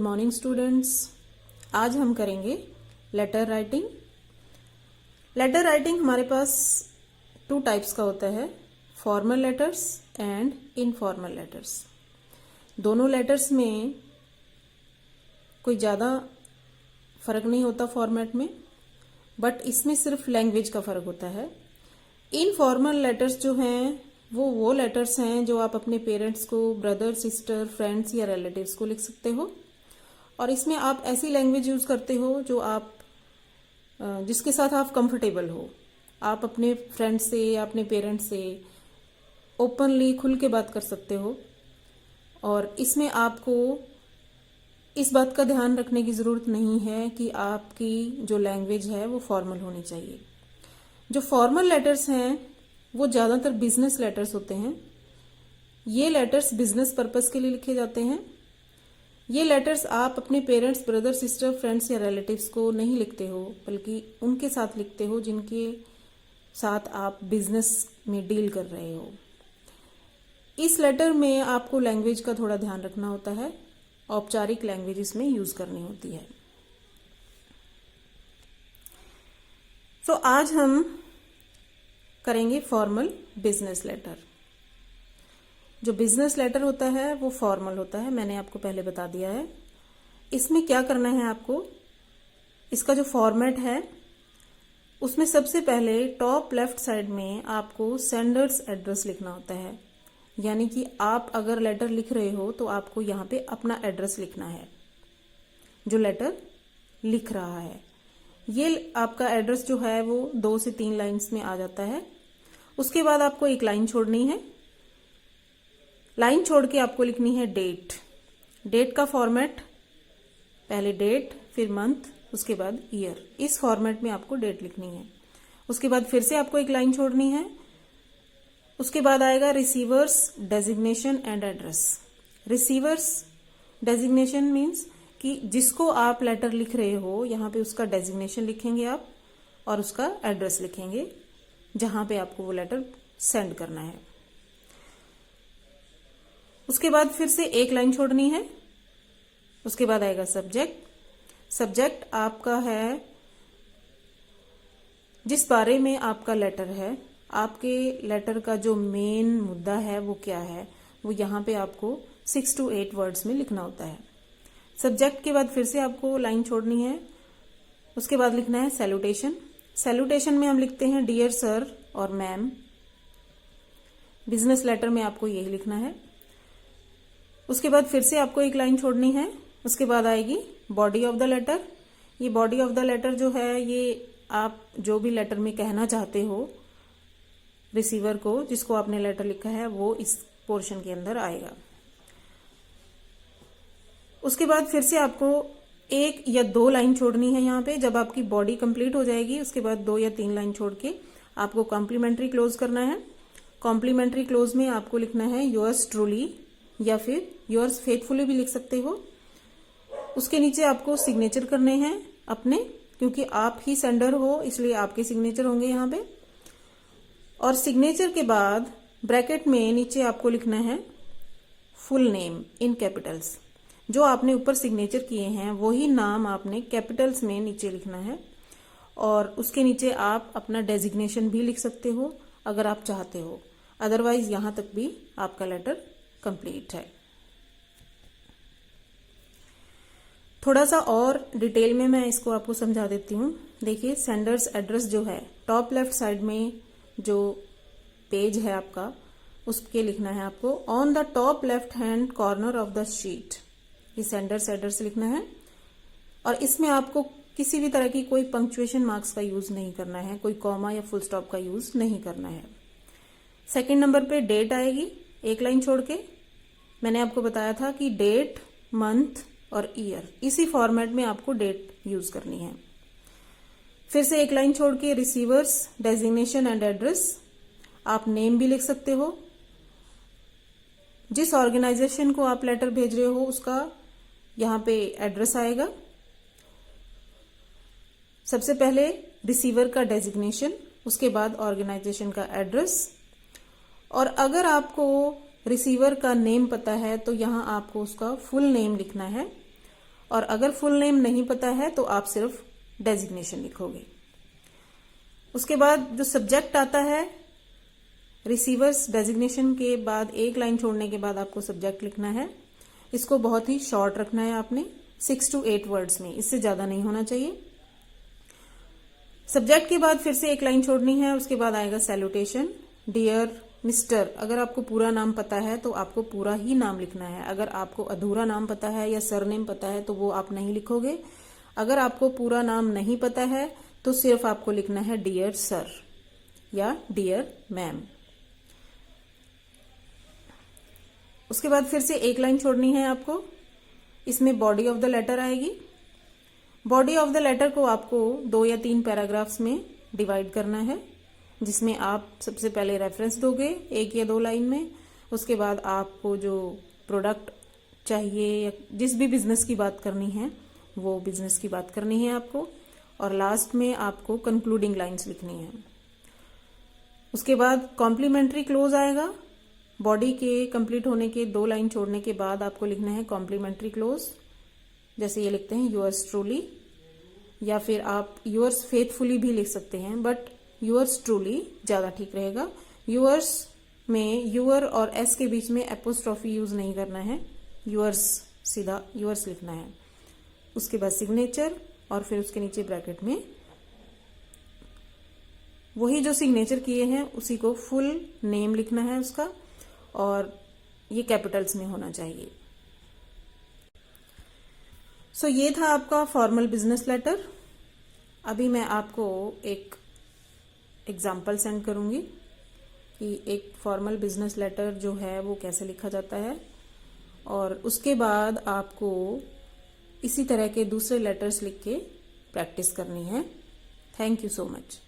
Good morning students. आज हम करेंगे लेटर राइटिंग। लेटर राइटिंग हमारे पास टू टाइप्स का होता है, formal letters and informal letters. दोनों लेटर्स में कोई ज़्यादा फर्क नहीं होता फॉर्मेट में, बट इसमें सिर्फ लैंग्वेज का फर्क होता है। इनफॉर्मल लेटर्स जो हैं वो लेटर्स हैं जो आप अपने पेरेंट्स को, ब्रदर, सिस्टर, फ्रेंड्स या रिलेटिव्स को लिख सकते हो, और इसमें आप ऐसी लैंग्वेज यूज करते हो जो आप जिसके साथ आप कंफर्टेबल हो। आप अपने फ्रेंड्स से या अपने पेरेंट्स से ओपनली खुल के बात कर सकते हो, और इसमें आपको इस बात का ध्यान रखने की ज़रूरत नहीं है कि आपकी जो लैंग्वेज है वो फॉर्मल होनी चाहिए। जो फॉर्मल लेटर्स हैं वो ज़्यादातर बिजनेस लेटर्स होते हैं। ये लेटर्स बिजनेस पर्पस के लिए लिखे जाते हैं। ये लेटर्स आप अपने पेरेंट्स, ब्रदर, सिस्टर, फ्रेंड्स या रिलेटिव्स को नहीं लिखते हो, बल्कि उनके साथ लिखते हो जिनके साथ आप बिजनेस में डील कर रहे हो। इस लेटर में आपको लैंग्वेज का थोड़ा ध्यान रखना होता है, औपचारिक लैंग्वेज इसमें यूज करनी होती है। तो आज हम करेंगे फॉर्मल बिजनेस लेटर। जो बिजनेस लेटर होता है वो फॉर्मल होता है, मैंने आपको पहले बता दिया है। इसमें क्या करना है आपको, इसका जो फॉर्मेट है उसमें सबसे पहले टॉप लेफ्ट साइड में आपको सेंडर्स एड्रेस लिखना होता है। यानी कि आप अगर लेटर लिख रहे हो तो आपको यहाँ पे अपना एड्रेस लिखना है जो लेटर लिख रहा है। ये आपका एड्रेस जो है वो 2 से 3 लाइन्स में आ जाता है। उसके बाद आपको एक लाइन छोड़नी है। लाइन छोड़ के आपको लिखनी है डेट। डेट का फॉर्मेट, पहले डेट, फिर मंथ, उसके बाद ईयर। इस फॉर्मेट में आपको डेट लिखनी है। उसके बाद फिर से आपको एक लाइन छोड़नी है। उसके बाद आएगा receivers designation and address. Receivers designation means कि जिसको आप लेटर लिख रहे हो यहाँ पे उसका डेजिग्नेशन लिखेंगे आप, और उसका एड्रेस लिखेंगे जहां पे आपको वो लेटर सेंड करना है। उसके बाद फिर से एक लाइन छोड़नी है। उसके बाद आएगा सब्जेक्ट। सब्जेक्ट आपका है जिस बारे में आपका लेटर है, आपके लेटर का जो मेन मुद्दा है वो क्या है, वो यहाँ पे आपको 6 to 8 वर्ड्स में लिखना होता है। सब्जेक्ट के बाद फिर से आपको लाइन छोड़नी है। उसके बाद लिखना है सैल्यूटेशन। सैल्यूटेशन में हम लिखते हैं डियर सर और मैम। बिजनेस लेटर में आपको यही लिखना है। उसके बाद फिर से आपको एक लाइन छोड़नी है। उसके बाद आएगी बॉडी ऑफ द लेटर। ये बॉडी ऑफ द लेटर जो है ये आप जो भी लेटर में कहना चाहते हो रिसीवर को, जिसको आपने लेटर लिखा है, वो इस पोर्शन के अंदर आएगा। उसके बाद फिर से आपको 1 या 2 लाइन छोड़नी है यहाँ पे। जब आपकी बॉडी कंप्लीट हो जाएगी उसके बाद 2 या 3 लाइन छोड़ के आपको कॉम्प्लीमेंट्री क्लोज करना है। कॉम्प्लीमेंट्री क्लोज में आपको लिखना है योर्स ट्रूली या फिर योर्स फेथफुली भी लिख सकते हो। उसके नीचे आपको सिग्नेचर करने हैं अपने, क्योंकि आप ही सेंडर हो इसलिए आपके सिग्नेचर होंगे यहाँ पे। और सिग्नेचर के बाद ब्रैकेट में नीचे आपको लिखना है फुल नेम इन कैपिटल्स। जो आपने ऊपर सिग्नेचर किए हैं वही नाम आपने कैपिटल्स में नीचे लिखना है, और उसके नीचे आप अपना डेजिग्नेशन भी लिख सकते हो अगर आप चाहते हो। अदरवाइज यहां तक भी आपका लेटर कंप्लीट है। थोड़ा सा और डिटेल में मैं इसको आपको समझा देती हूँ। देखिए, सेंडर्स एड्रेस जो है टॉप लेफ्ट साइड में जो पेज है आपका, उसके लिखना है आपको on the top left hand corner of the sheet. ये सेंडर्स एड्रेस लिखना है, और इसमें आपको किसी भी तरह की कोई पंक्चुएशन मार्क्स का यूज नहीं करना है, कोई कॉमा या फुल स्टॉप का यूज नहीं करना है। सेकंड नंबर पे डेट आएगी, एक लाइन छोड़ के। मैंने आपको बताया था कि डेट, मंथ और ईयर, इसी फॉर्मेट में आपको डेट यूज करनी है। फिर से एक लाइन छोड़ के रिसीवर्स डेजिग्नेशन एंड एड्रेस। आप नेम भी लिख सकते हो, जिस ऑर्गेनाइजेशन को आप लेटर भेज रहे हो उसका यहाँ पे एड्रेस आएगा। सबसे पहले रिसीवर का डेजिग्नेशन, उसके बाद ऑर्गेनाइजेशन का एड्रेस, और अगर आपको रिसीवर का नेम पता है तो यहाँ आपको उसका फुल नेम लिखना है, और अगर फुल नेम नहीं पता है तो आप सिर्फ डेजिग्नेशन लिखोगे। उसके बाद जो सब्जेक्ट आता है, रिसीवर्स डेजिग्नेशन के बाद एक लाइन छोड़ने के बाद आपको सब्जेक्ट लिखना है। इसको बहुत ही शॉर्ट रखना है आपने, 6 to 8 वर्ड्स में, इससे ज्यादा नहीं होना चाहिए। सब्जेक्ट के बाद फिर से एक लाइन छोड़नी है। उसके बाद आएगा सैल्यूटेशन, डियर मिस्टर। अगर आपको पूरा नाम पता है तो आपको पूरा ही नाम लिखना है। अगर आपको अधूरा नाम पता है या सरनेम पता है तो वो आप नहीं लिखोगे। अगर आपको पूरा नाम नहीं पता है तो सिर्फ आपको लिखना है डियर सर या डियर मैम। उसके बाद फिर से एक लाइन छोड़नी है आपको। इसमें बॉडी ऑफ द लेटर आएगी। बॉडी ऑफ द लेटर को आपको 2 या 3 पैराग्राफ्स में डिवाइड करना है, जिसमें आप सबसे पहले रेफरेंस दोगे 1 या 2 लाइन में। उसके बाद आपको जो प्रोडक्ट चाहिए या जिस भी बिजनेस की बात करनी है वो बिजनेस की बात करनी है आपको, और लास्ट में आपको कंक्लूडिंग लाइंस लिखनी है। उसके बाद कॉम्प्लीमेंट्री क्लोज आएगा। बॉडी के कंप्लीट होने के 2 लाइन छोड़ने के बाद आपको लिखना है कॉम्प्लीमेंट्री क्लोज। जैसे ये लिखते हैं यूअर्स ट्रूली, या फिर आप यूअर्स फेथफुली भी लिख सकते हैं, बट यूअर्स ट्रूली ज्यादा ठीक रहेगा। यूअर्स में यूअर और एस के बीच में एपोस्ट्रॉफी यूज नहीं करना है, यूअर्स सीधा यूअर्स लिखना है। उसके बाद सिग्नेचर, और फिर उसके नीचे ब्रैकेट में वही जो सिग्नेचर किए हैं उसी को फुल नेम लिखना है उसका, और ये कैपिटल्स में होना चाहिए। सो ये था आपका फॉर्मल बिजनेस लेटर। अभी मैं आपको एक एग्जाम्पल सेंड करूंगी कि एक फॉर्मल बिजनेस लेटर जो है वो कैसे लिखा जाता है, और उसके बाद आपको इसी तरह के दूसरे लेटर्स लिख के प्रैक्टिस करनी है। Thank you so much.